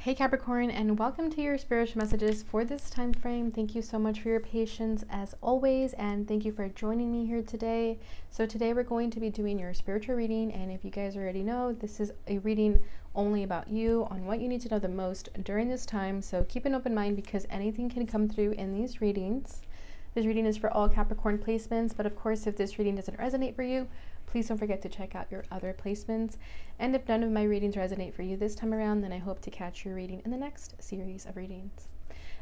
Hey Capricorn, and welcome to your spiritual messages for this time frame. Thank you so much for your patience as always, and thank you for joining me here today. So today we're going to be doing your spiritual reading, and if you guys already know, this is a reading only about you, on what you need to know the most during this time. So keep an open mind because anything can come through in these readings. This reading is for all Capricorn placements, but of course, if this reading doesn't resonate for you, please don't forget to check out your other placements. And if none of my readings resonate for you this time around, then I hope to catch your reading in the next series of readings.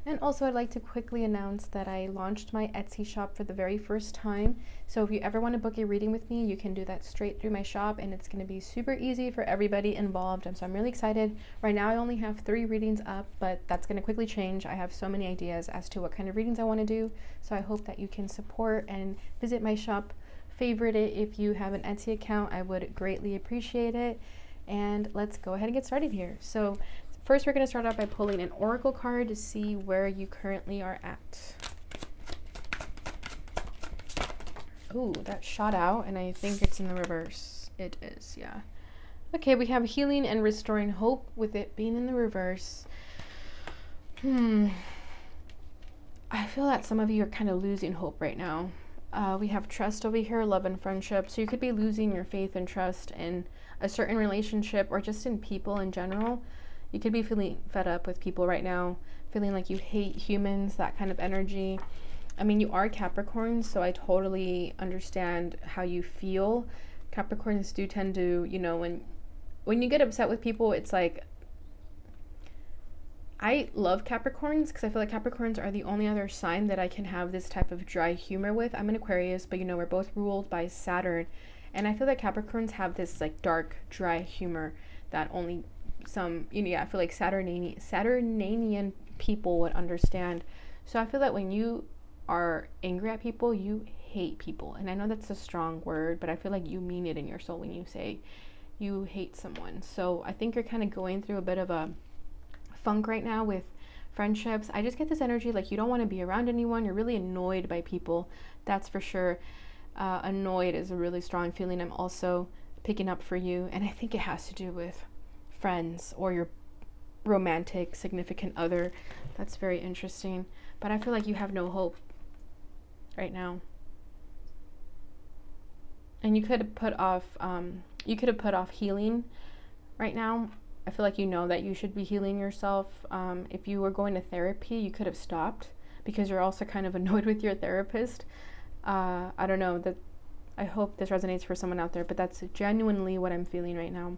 And also, I'd like to quickly announce that I launched my Etsy shop for the very first time. So if you ever want to book a reading with me, you can do that straight through my shop, and it's going to be super easy for everybody involved. And so I'm really excited. Right now, I only have 3 readings up, but that's going to quickly change. I have so many ideas as to what kind of readings I want to do. So I hope that you can support and visit my shop. Favorite it if you have an Etsy account. I would greatly appreciate it. And let's go ahead and get started here. So first we're going to start out by pulling an oracle card to see where you currently are at. Oh, that shot out, and I think it's in the reverse. It is, yeah. Okay, we have healing and restoring hope with it being in the reverse. I feel that some of you are kind of losing hope right now. We have trust over here, love and friendship. So you could be losing your faith and trust in a certain relationship or just in people in general. You could be feeling fed up with people right now, feeling like you hate humans, that kind of energy. I mean, you are Capricorn, so I totally understand how you feel. Capricorns do tend to, when you get upset with people, it's like, I love Capricorns because I feel like Capricorns are the only other sign that I can have this type of dry humor with. I'm an Aquarius, but we're both ruled by Saturn. And I feel like Capricorns have this like dark, dry humor that only some, I feel like Saturnanian people would understand. So I feel that when you are angry at people, you hate people. And I know that's a strong word, but I feel like you mean it in your soul when you say you hate someone. So I think you're kind of going through a bit of a funk right now with friendships. I just get this energy like you don't want to be around anyone. You're really annoyed by people. That's for sure. Annoyed is a really strong feeling I'm also picking up for you. And I think it has to do with friends or your romantic significant other. That's very interesting. But I feel like you have no hope right now. And you could have put off healing right now. I feel like that you should be healing yourself. If you were going to therapy, you could have stopped because you're also kind of annoyed with your therapist. I don't know. I hope this resonates for someone out there, but that's genuinely what I'm feeling right now.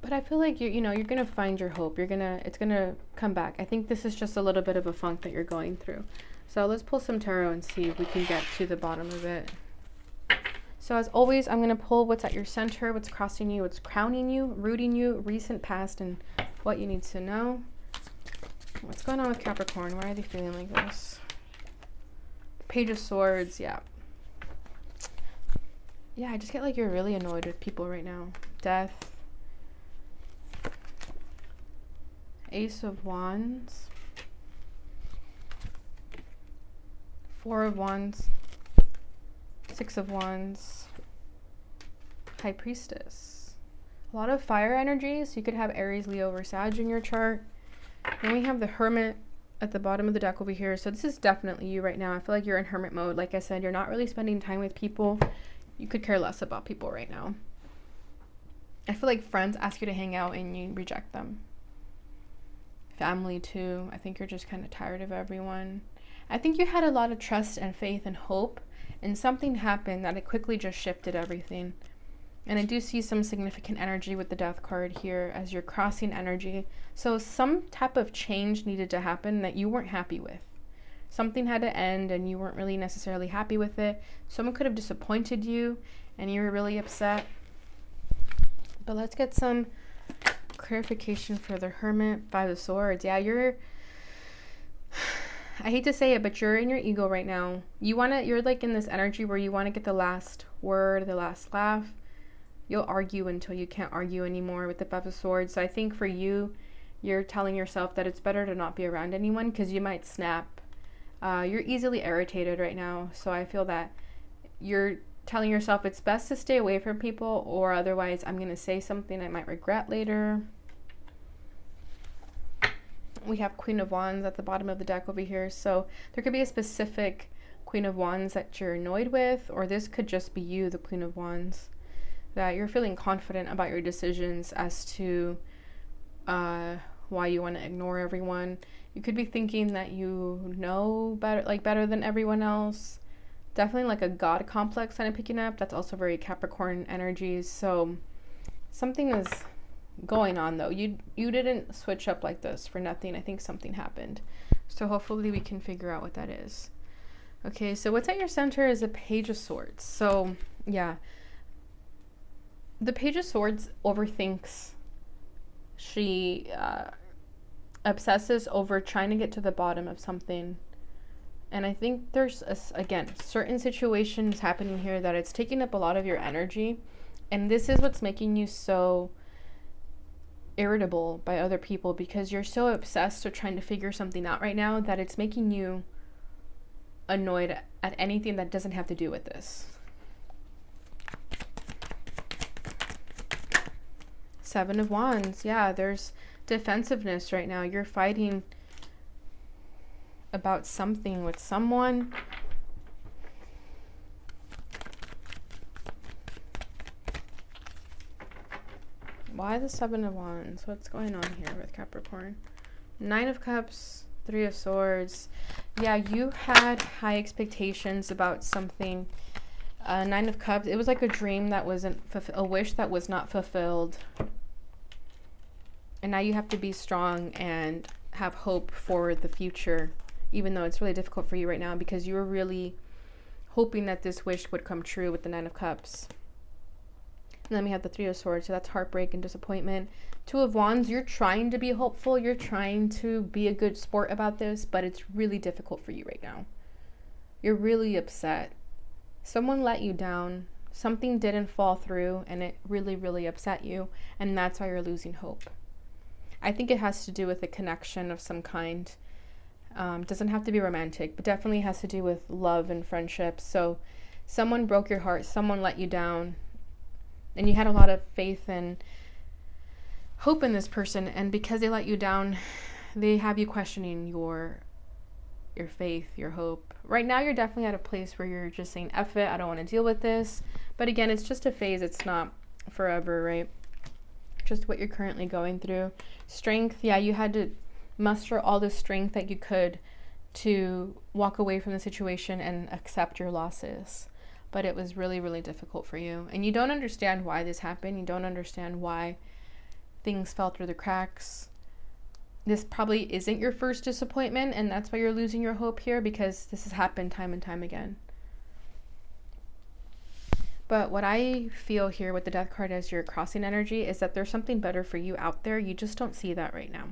But I feel like you're going to find your hope. It's going to come back. I think this is just a little bit of a funk that you're going through. So let's pull some tarot and see if we can get to the bottom of it. So as always, I'm going to pull what's at your center, what's crossing you, what's crowning you, rooting you, recent past, and what you need to know. What's going on with Capricorn? Why are they feeling like this? Page of Swords, yeah. Yeah, I just get like you're really annoyed with people right now. Death. Ace of Wands. 4 of Wands. 6 of Wands, High Priestess. A lot of fire energy, so you could have Aries, Leo, or Sag in your chart. Then we have the Hermit at the bottom of the deck over here. So this is definitely you right now. I feel like you're in hermit mode. Like I said, you're not really spending time with people. You could care less about people right now. I feel like friends ask you to hang out and you reject them. Family too. I think you're just kind of tired of everyone. I think you had a lot of trust and faith and hope, and something happened that it quickly just shifted everything. And I do see some significant energy with the Death card here as you're crossing energy. So some type of change needed to happen that you weren't happy with. Something had to end and you weren't really necessarily happy with it. Someone could have disappointed you and you were really upset. But let's get some clarification for the Hermit. 5 of Swords. Yeah, I hate to say it, but you're in your ego right now. You're like in this energy where you want to get the last word, the last laugh. You'll argue until you can't argue anymore with the 5 of Swords. So I think for you, you're telling yourself that it's better to not be around anyone because you might snap. You're easily irritated right now. So I feel that you're telling yourself it's best to stay away from people, or otherwise I'm going to say something I might regret later. We have Queen of Wands at the bottom of the deck over here. So there could be a specific Queen of Wands that you're annoyed with, or this could just be you, the Queen of Wands, that you're feeling confident about your decisions as to why you want to ignore everyone. You could be thinking that you know better than everyone else. Definitely like a God complex kind of picking up. That's also very Capricorn energies. So something is going on though. You didn't switch up like this for nothing. I think something happened. So hopefully we can figure out what that is. Okay, so what's at your center is a Page of Swords. So yeah, the Page of Swords overthinks. She obsesses over trying to get to the bottom of something. And I think there's, again, certain situations happening here that it's taking up a lot of your energy. And this is what's making you so irritable by other people, because you're so obsessed with trying to figure something out right now that it's making you annoyed at anything that doesn't have to do with this. Seven of Wands. Yeah, there's defensiveness right now. You're fighting about something with someone. Why the Seven of Wands? What's going on here with Capricorn? Nine of Cups, Three of Swords. Yeah, you had high expectations about something. Nine of Cups, it was like a dream that wasn't a wish that was not fulfilled. And now you have to be strong and have hope for the future, even though it's really difficult for you right now because you were really hoping that this wish would come true with the Nine of Cups. And then we have the Three of Swords, so that's heartbreak and disappointment. Two of Wands, you're trying to be hopeful. You're trying to be a good sport about this, but it's really difficult for you right now. You're really upset. Someone let you down. Something didn't fall through, and it really, really upset you, and that's why you're losing hope. I think it has to do with a connection of some kind. Doesn't have to be romantic, but definitely has to do with love and friendship. So someone broke your heart, someone let you down, and you had a lot of faith and hope in this person, and because they let you down, they have you questioning your faith, your hope. Right now, you're definitely at a place where you're just saying, F it, I don't want to deal with this. But again, it's just a phase. It's not forever, right? Just what you're currently going through. Strength, yeah, you had to muster all the strength that you could to walk away from the situation and accept your losses. But it was really, really difficult for you. And you don't understand why this happened. You don't understand why things fell through the cracks. This probably isn't your first disappointment, and that's why you're losing your hope here, because this has happened time and time again. But what I feel here with the Death card as your crossing energy is that there's something better for you out there. You just don't see that right now.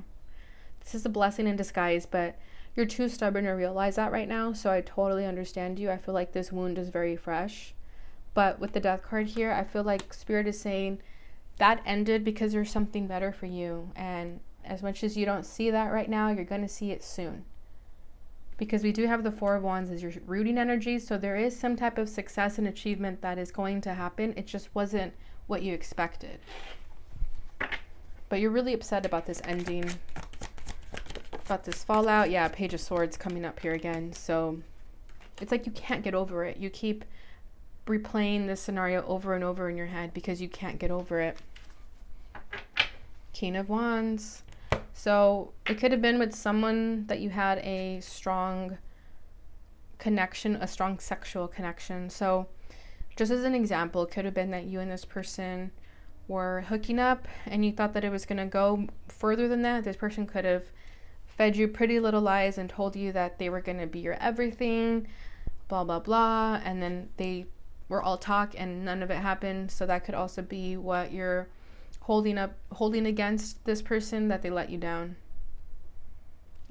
This is a blessing in disguise, but you're too stubborn to realize that right now, so I totally understand you. I feel like this wound is very fresh. But with the Death card here, I feel like Spirit is saying that ended because there's something better for you. And as much as you don't see that right now, you're going to see it soon. Because we do have the Four of Wands as your rooting energy, so there is some type of success and achievement that is going to happen. It just wasn't what you expected. But you're really upset about this ending, about this fallout. Yeah, Page of Swords coming up here again. So it's like you can't get over it. You keep replaying this scenario over and over in your head because you can't get over it. King of Wands. So it could have been with someone that you had a strong connection, a strong sexual connection. So just as an example, it could have been that you and this person were hooking up and you thought that it was going to go further than that. This person could have fed you pretty little lies and told you that they were going to be your everything, blah, blah, blah. And then they were all talk and none of it happened. So that could also be what you're holding against this person, that they let you down.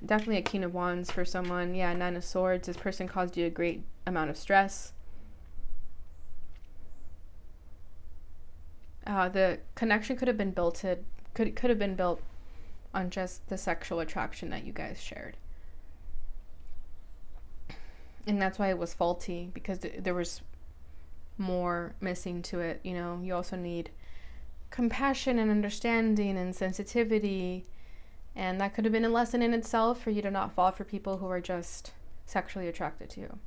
Definitely a King of Wands for someone. Yeah, Nine of Swords. This person caused you a great amount of stress. The connection could have been built on just the sexual attraction that you guys shared. And that's why it was faulty, because there was more missing to it. You know, you also need compassion and understanding and sensitivity And that could have been a lesson in itself for you to not fall for people who are just sexually attracted to you.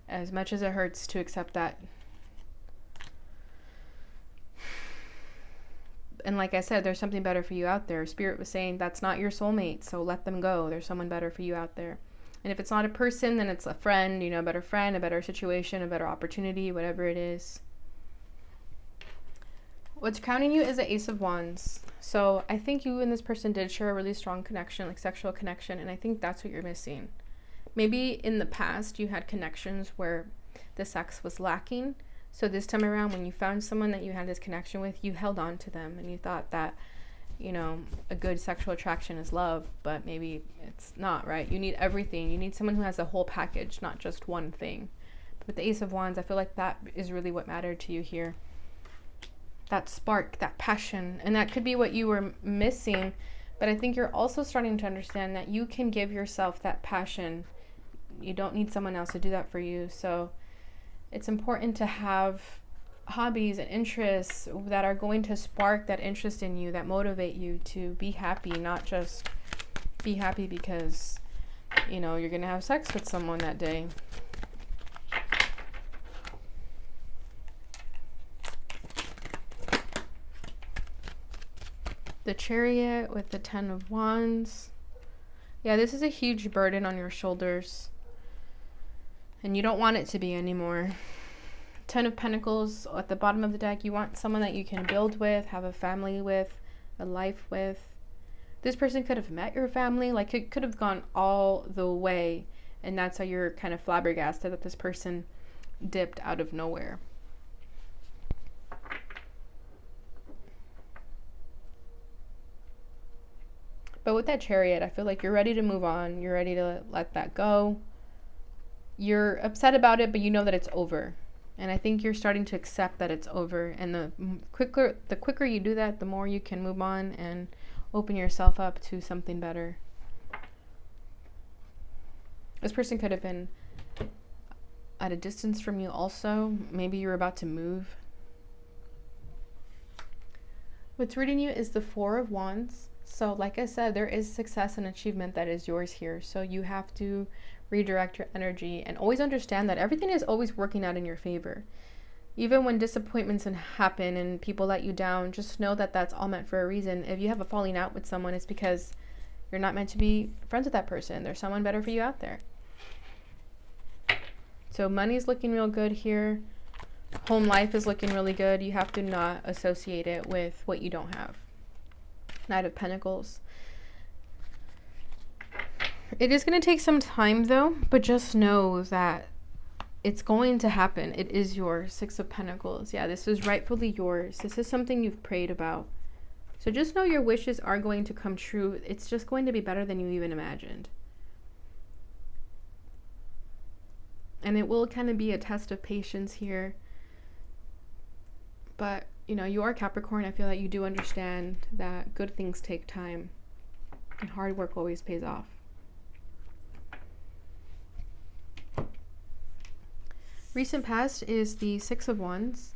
As much as it hurts to accept that. And like I said, there's something better for you out there. Spirit was saying that's not your soulmate, so let them go. There's someone better for you out there. And if it's not a person, then it's a friend, a better friend, a better situation, a better opportunity, whatever it is. What's crowning you is the Ace of Wands. So I think you and this person did share a really strong connection, like sexual connection, and I think that's what you're missing. Maybe in the past you had connections where the sex was lacking. So this time around, when you found someone that you had this connection with, you held on to them and you thought that, a good sexual attraction is love, but maybe it's not, right? You need everything. You need someone who has a whole package, not just one thing. But with the Ace of Wands, I feel like that is really what mattered to you here. That spark, that passion, and that could be what you were missing. But I think you're also starting to understand that you can give yourself that passion. You don't need someone else to do that for you. So it's important to have hobbies and interests that are going to spark that interest in you, that motivate you to be happy, not just be happy because, you're going to have sex with someone that day. The Chariot with the 10 of Wands. Yeah, this is a huge burden on your shoulders. And you don't want it to be anymore. 10 of Pentacles at the bottom of the deck. You want someone that you can build with, have a family with, a life with. This person could have met your family. Like, it could have gone all the way. And that's how you're kind of flabbergasted that this person dipped out of nowhere. But with that Chariot, I feel like you're ready to move on. You're ready to let that go. You're upset about it, but you know that it's over. And I think you're starting to accept that it's over. And the quicker you do that, the more you can move on and open yourself up to something better. This person could have been at a distance from you also. Maybe you're about to move. What's reading you is the 4 of Wands. So like I said, there is success and achievement that is yours here. So you have to redirect your energy and always understand that everything is always working out in your favor. Even when disappointments happen and people let you down, just know that that's all meant for a reason. If you have a falling out with someone, it's because you're not meant to be friends with that person. There's someone better for you out there. So money's looking real good here. Home life is looking really good. You have to not associate it with what you don't have. Knight of Pentacles. It is going to take some time though, but just know that it's going to happen. It is yours. 6 of Pentacles. Yeah, this is rightfully yours. This is something you've prayed about. So just know your wishes are going to come true. It's just going to be better than you even imagined. And it will kind of be a test of patience here. But, you are Capricorn. I feel like you do understand that good things take time. And hard work always pays off. Recent past is the 6 of Wands.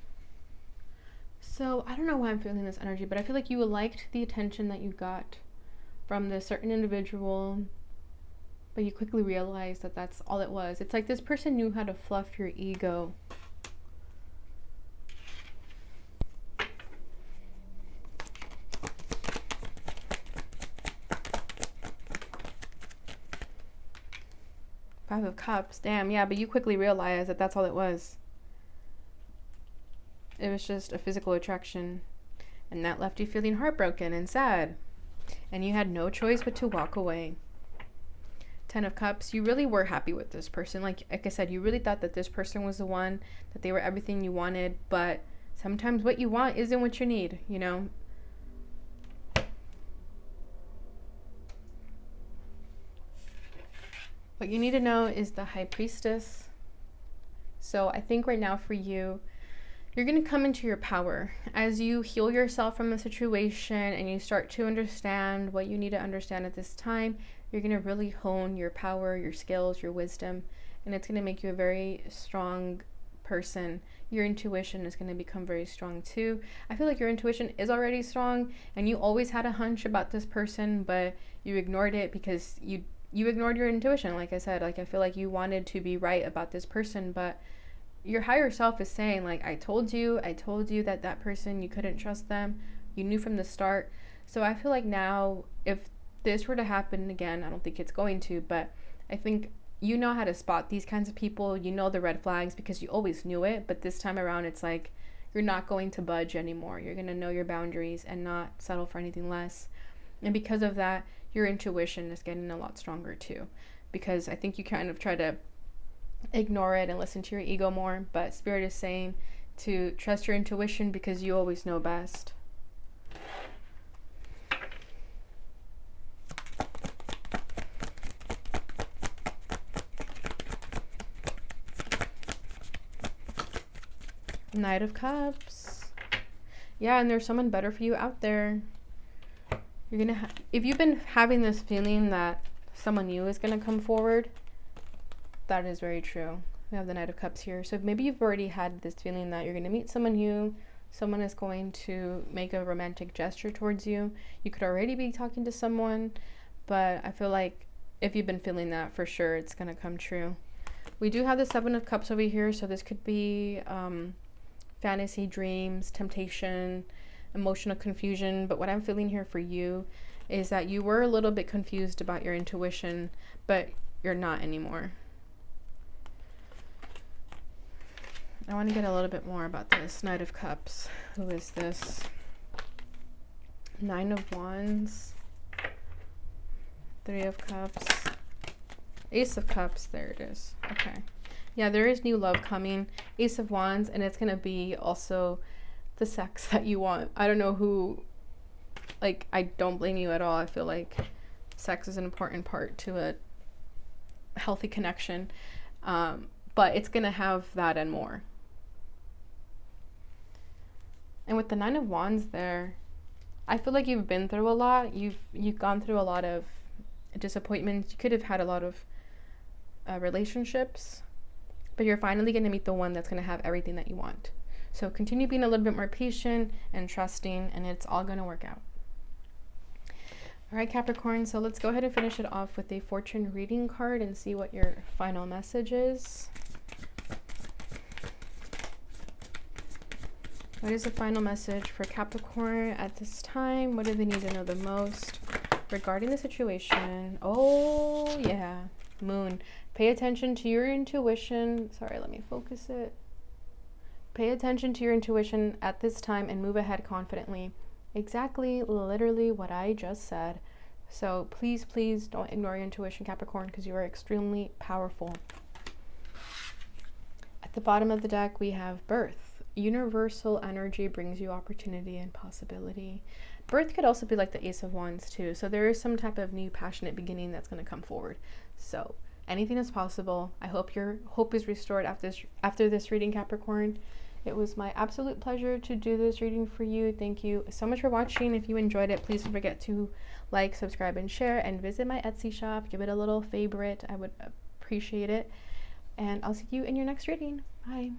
So I don't know why I'm feeling this energy, but I feel like you liked the attention that you got from this certain individual, but you quickly realized that that's all it was. It's like this person knew how to fluff your ego. Five of Cups. Damn, yeah, but you quickly realized that that's all it was. It was just a physical attraction. And that left you feeling heartbroken and sad. And you had no choice but to walk away. 10 of Cups. You really were happy with this person. Like I said, you really thought that this person was the one, that they were everything you wanted. But sometimes what you want isn't what you need, What you need to know is the High Priestess. So I think right now for you, you're going to come into your power as you heal yourself from the situation and you start to understand what you need to understand at this time. You're going to really hone your power, your skills, your wisdom, and it's going to make you a very strong person, your intuition is going to become very strong too. I feel like your intuition is already strong and you always had a hunch about this person, but you ignored it because you ignored your intuition. Like I said, like I feel like you wanted to be right about this person, but your higher self is saying, like, I told you that that person, you couldn't trust them. You knew from the start. So I feel like now, if this were to happen again, I don't think it's going to, but I think you know how to spot these kinds of people. You know the red flags because you always knew it, but this time around it's like you're not going to budge anymore. You're going to know your boundaries and not settle for anything less. And because of that, your intuition is getting a lot stronger too, because I think you kind of try to ignore it and listen to your ego more, but Spirit is saying to trust your intuition because you always know best. Knight of Cups. Yeah, and there's someone better for you out there. You're gonna if you've been having this feeling that someone new is gonna come forward, that is very true. We have the Knight of Cups here. So maybe you've already had this feeling that you're gonna meet someone new, someone is going to make a romantic gesture towards you. You could already be talking to someone, but I feel like if you've been feeling that, for sure it's gonna come true. We do have the Seven of Cups over here, so this could be fantasy, dreams, temptation, emotional confusion. But what I'm feeling here for you is that you were a little bit confused about your intuition, but you're not anymore. I want to get a little bit more about this Knight of Cups. Who is this? Nine of Wands, Three of Cups, Ace of Cups. There it is. Okay. Yeah, there is new love coming. Ace of Wands, and it's going to be also the sex that you want. I don't know who, like, I don't blame you at all. I feel like sex is an important part to a healthy connection. But it's going to have that and more. And with the Nine of Wands there, I feel like you've been through a lot. You've gone through a lot of disappointments. You could have had a lot of relationships. But you're finally going to meet the one that's going to have everything that you want. So continue being a little bit more patient and trusting, and it's all going to work out. All right, Capricorn, so let's go ahead and finish it off with a fortune reading card and see what your final message is. What is the final message for Capricorn at this time? What do they need to know the most regarding the situation? Oh, yeah. Moon. Pay attention to your intuition. Sorry, let me focus it. Pay attention to your intuition at this time and move ahead confidently. Exactly, literally what I just said. So please, please don't ignore your intuition, Capricorn, because you are extremely powerful. At the bottom of the deck, we have birth. Universal energy brings you opportunity and possibility. Birth could also be like the Ace of Wands too. So there is some type of new passionate beginning that's going to come forward. So anything is possible. I hope your hope is restored after this reading, Capricorn. It was my absolute pleasure to do this reading for you. Thank you so much for watching. If you enjoyed it, please don't forget to like, subscribe, and share, and visit my Etsy shop. Give it a little favorite. I would appreciate it. And I'll see you in your next reading. Bye.